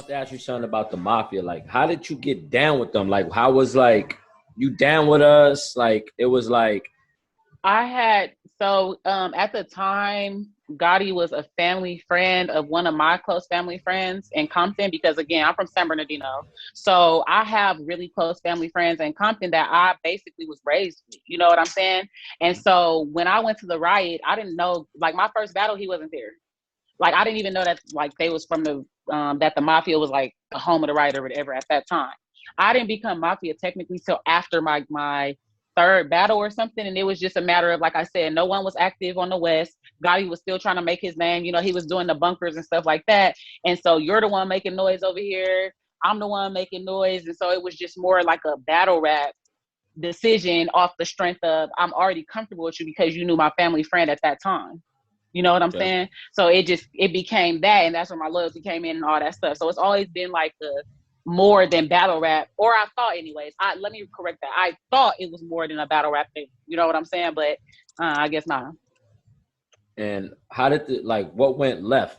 to ask you something about the Mafia. Like, how did you get down with them? Like, how was like you down with us? Like, it was like, I had at the time, Gotti was a family friend of one of my close family friends in Compton because again, I'm from San Bernardino. So I have really close family friends in Compton that I basically was raised with. You know what I'm saying? And so when I went to the riot, I didn't know like my first battle, he wasn't there. Like I didn't even know that like they was from the that the Mafia was like the home of the riot or whatever at that time. I didn't become Mafia technically till after my third battle or something. And it was just a matter of, like I said, no one was active on the West. Gotti was still trying to make his name. You know, he was doing the bunkers and stuff like that. And so you're the one making noise over here. I'm the one making noise. And so it was just more like a battle rap decision off the strength of I'm already comfortable with you because you knew my family friend at that time. You know what I'm okay. saying? So it became that, and that's where my loyalty came in and all that stuff. So it's always been like the more than battle rap, or I thought anyways. Let me correct that. I thought it was more than a battle rap thing. You know what I'm saying? But I guess not. And how did like what went left?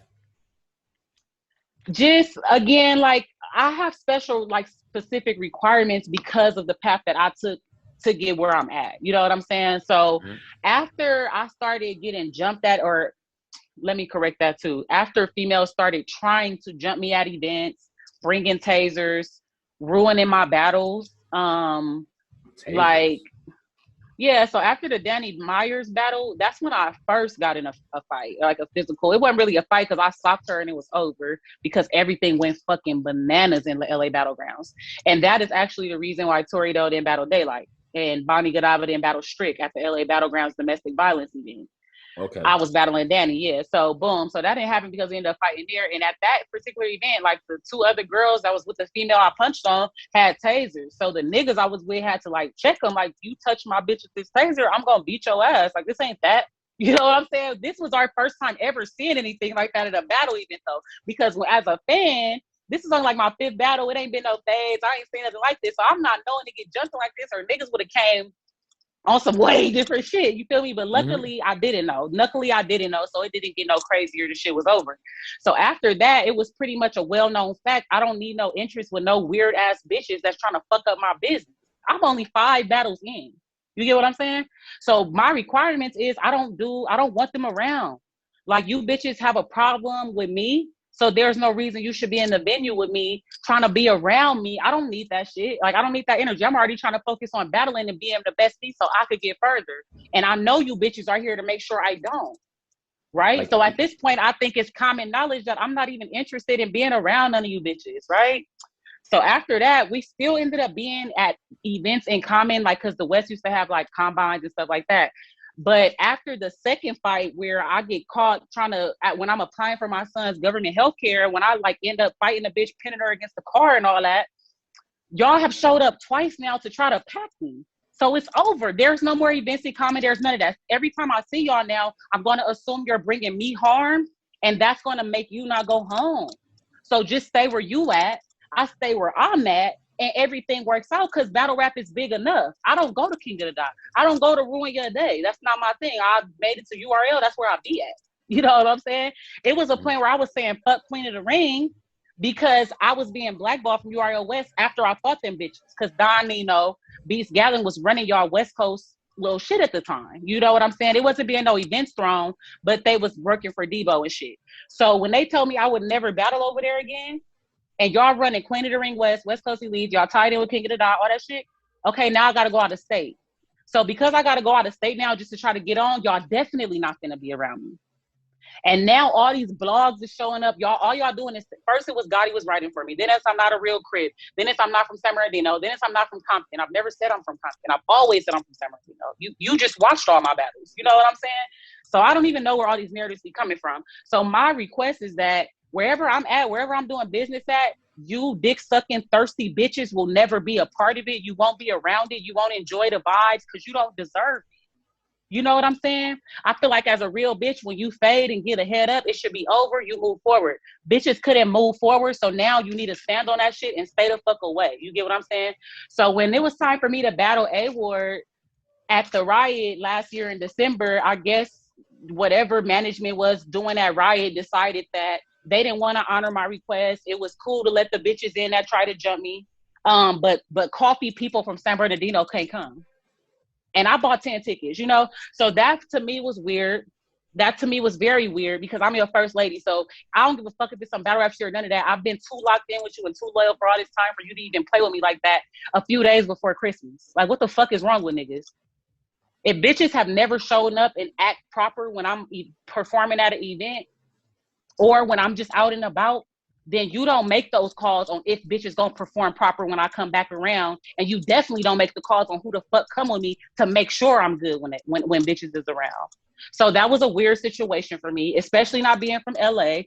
Just again, like I have special like specific requirements because of the path that I took to get where I'm at. You know what I'm saying? So Mhm. after I started getting jumped at, or let me correct that too. After females started trying to jump me at events, bringing tasers, ruining my battles, like Tasers. yeah. So after the Danny Myers battle, that's when I first got in a fight, like a physical. It wasn't really a fight because I stopped her and it was over because everything went fucking bananas in the LA battlegrounds, and that is actually the reason why Torito didn't battle Daylight and Bonnie Gadava didn't battle Strick at the LA battlegrounds domestic violence event. Okay. I was battling Danny, yeah. So boom. So that didn't happen because we ended up fighting there. And at that particular event, like the two other girls that was with the female I punched on had tasers. So the niggas I was with had to like check them, like, you touch my bitch with this taser, I'm gonna beat your ass. Like this ain't that. You know what I'm saying? This was our first time ever seeing anything like that at a battle event though. Because as a fan, this is only like my fifth battle. It ain't been no fades. I ain't seen nothing like this. So I'm not knowing to get jumped like this or niggas would have came on some way different shit. You feel me? But Mm-hmm. luckily I didn't know. Luckily I didn't know. So it didn't get no crazier. The shit was over. So after that, it was pretty much a well-known fact. I don't need no interest with no weird ass bitches that's trying to fuck up my business. I'm only 5 battles in. You get what I'm saying? So my requirements is I don't want them around. Like you bitches have a problem with me. So there's no reason you should be in the venue with me trying to be around me. I don't need that shit. Like I don't need that energy. I'm already trying to focus on battling and being the best so I could get further. And I know you bitches are here to make sure I don't. Right. Like So at this point, I think it's common knowledge that I'm not even interested in being around none of you bitches. Right. So after that, we still ended up being at events in common, like because the West used to have like combines and stuff like that. But after the second fight, where I get caught trying to, when I'm applying for my son's government health care, when I like end up fighting a bitch, pinning her against the car and all that, y'all have showed up twice now to try to pack me. So it's over. There's no more events in common. There's none of that. Every time I see y'all now, I'm going to assume you're bringing me harm, and that's going to make you not go home. So just stay where you at. I stay where I'm at, and everything works out because battle rap is big enough. I don't go to King of the Dot. I don't go to Ruin Your Day. That's not my thing. I made it to URL. That's where I be at. You know what I'm saying? It was a point where I was saying fuck Queen of the Ring because I was being blackballed from URL West after I fought them bitches. Because Don Nino, Beast Gallon was running y'all West Coast little shit at the time. You know what I'm saying? It wasn't being no events thrown, but they was working for Debo and shit. So when they told me I would never battle over there again, and y'all running Queen of the Ring West, West Coast Elite, y'all tied in with King of the Dot, all that shit. Okay, now I got to go out of state. So because I got to go out of state now just to try to get on, y'all definitely not going to be around me. And now all these blogs are showing up. Y'all, all y'all doing is, first it was Gotti was writing for me. Then it's I'm not a real crib. Then it's I'm not from San Bernardino. Then it's I'm not from Compton. I've never said I'm from Compton. I've always said I'm from San Bernardino. You just watched all my battles. You know what I'm saying? So I don't even know where all these narratives be coming from. So my request is that wherever I'm at, wherever I'm doing business at, you dick sucking thirsty bitches will never be a part of it. You won't be around it. You won't enjoy the vibes because you don't deserve it. You know what I'm saying? I feel like as a real bitch, when you fade and get a head up, it should be over. You move forward. Bitches couldn't move forward. So now you need to stand on that shit and stay the fuck away. You get what I'm saying? So when it was time for me to battle A-Ward at the riot last year in December, I guess whatever management was doing at riot decided that They didn't want to honor my request. It was cool to let the bitches in that tried to jump me. But coffee people from San Bernardino can't come. And I bought 10 tickets, you know? So that to me was weird. That to me was very weird because I'm your first lady. So I don't give a fuck if it's some battle rap shit or none of that. I've been too locked in with you and too loyal for all this time for you to even play with me like that a few days before Christmas. Like, what the fuck is wrong with niggas? If bitches have never shown up and act proper when I'm performing at an event or when I'm just out and about, then you don't make those calls on if bitches gonna perform proper when I come back around. And you definitely don't make the calls on who the fuck come with me to make sure I'm good when bitches is around. So that was a weird situation for me, especially not being from LA,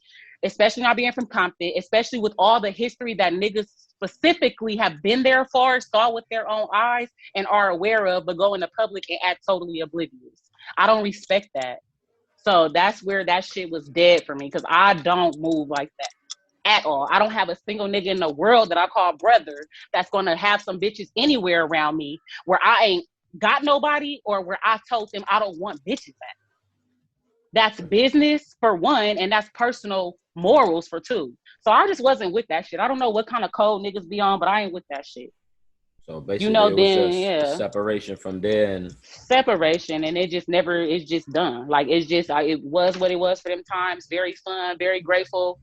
especially not being from Compton, especially with all the history that niggas specifically have been there for, saw with their own eyes, and are aware of, but go in the public and act totally oblivious. I don't respect that. So that's where that shit was dead for me because I don't move like that at all. I don't have a single nigga in the world that I call brother that's gonna have some bitches anywhere around me where I ain't got nobody or where I told them I don't want bitches at. That's business for one, and that's personal morals for two. So I just wasn't with that shit. I don't know what kind of code niggas be on, but I ain't with that shit. So You basically, know, it was then just the yeah, separation from there, and separation, and it just never. It's just done. Like it's just, it was what it was for them times. Very fun, very grateful.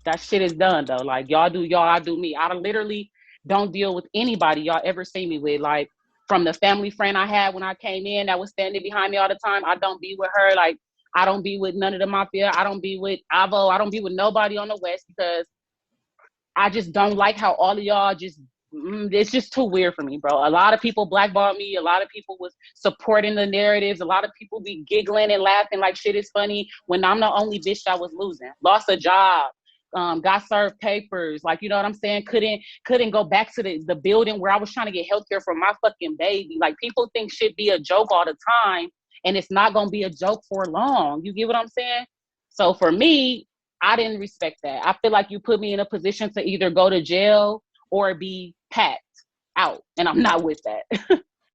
That shit is done though. Like y'all do y'all, I do me. I literally don't deal with anybody y'all ever see me with. Like from the family friend I had when I came in that was standing behind me all the time. I don't be with her. Like I don't be with none of the mafia. I don't be with Avo. I don't be with nobody on the West because I just don't like how all of y'all just it's just too weird for me, bro. A lot of people blackballed me. A lot of people was supporting the narratives. A lot of people be giggling and laughing like shit is funny when I'm the only bitch that was losing. Lost a job, got served papers. Like, you know what I'm saying? Couldn't go back to the building where I was trying to get healthcare for my fucking baby. Like people think shit be a joke all the time and it's not gonna be a joke for long. You get what I'm saying? So for me, I didn't respect that. I feel like you put me in a position to either go to jail or be packed out, and I'm not with that.